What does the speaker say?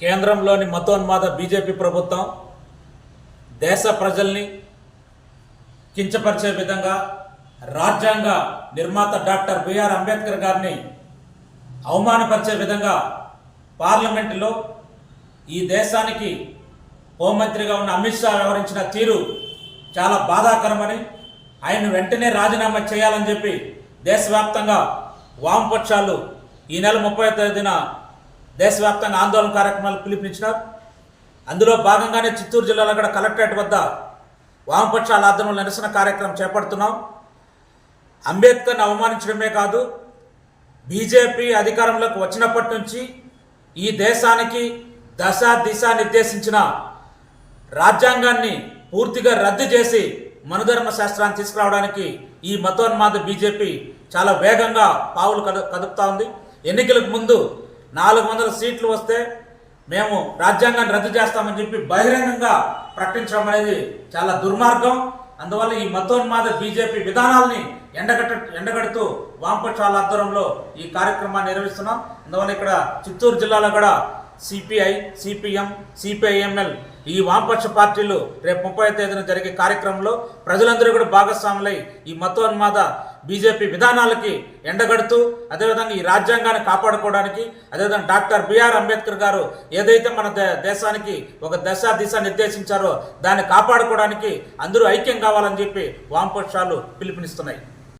కేంద్రంలోని మతోన్మాద బీజేపీ ప్రభుత్వం దేశ ప్రజల్ని కించపరిచే విధంగా రాజ్యాంగ నిర్మాత డాక్టర్ బిఆర్ అంబేద్కర్ గారిని అవమానపరిచే విధంగా పార్లమెంటులో ఈ దేశానికి హోంమంత్రిగా ఉన్న అమిత్ షా వ్యవహరించిన తీరు చాలా బాధాకరమని, ఆయన వెంటనే రాజీనామా చేయాలని చెప్పి దేశవ్యాప్తంగా వామపక్షాలు ఈ నెల 30వ తేదీన దేశవ్యాప్తంగా ఆందోళన కార్యక్రమాలు పిలుపునిచ్చినారు. అందులో భాగంగానే చిత్తూరు జిల్లాలో కూడా కలెక్టరేట్ వద్ద వామపక్షాల ఆధ్వర్యంలో నిరసన కార్యక్రమం చేపడుతున్నాం. అంబేద్కర్ని అవమానించడమే కాదు, బీజేపీ అధికారంలోకి వచ్చినప్పటి నుంచి ఈ దేశానికి దశ దిశ నిర్దేశించిన రాజ్యాంగాన్ని పూర్తిగా రద్దు చేసి మనుధర్మ శాస్త్రాన్ని తీసుకురావడానికి ఈ మతోన్మాద బీజేపీ చాలా వేగంగా పావులు కదుపుతా ఉంది. ఎన్నికలకు ముందు 400 సీట్లు వస్తే మేము రాజ్యాంగాన్ని రద్దు చేస్తామని చెప్పి బహిరంగంగా ప్రకటించడం అనేది చాలా దుర్మార్గం. అందువల్ల ఈ మతోన్మాద బీజేపీ విధానాలని ఎండగడుతూ వామపక్షాల ఆధ్వర్యంలో ఈ కార్యక్రమాన్ని నిర్వహిస్తున్నాం. అందువల్ల ఇక్కడ చిత్తూరు జిల్లాలో కూడా సిపిఐ, సిపిఎం, సిపిఐఎంఎల్ ఈ వామపక్ష పార్టీలు రేపు 30వ తేదీన జరిగే కార్యక్రమంలో ప్రజలందరూ కూడా భాగస్వాములై ఈ మతోన్మాద బీజేపీ విధానాలకి ఎండగడుతూ, అదేవిధంగా ఈ రాజ్యాంగాన్ని కాపాడుకోవడానికి, అదేవిధంగా డాక్టర్ బిఆర్ అంబేద్కర్ గారు ఏదైతే మన దేశానికి ఒక దశ దిశ నిర్దేశించారో దాన్ని కాపాడుకోవడానికి అందరూ ఐక్యం కావాలని చెప్పి వామపక్షాలు పిలుపునిస్తున్నాయి.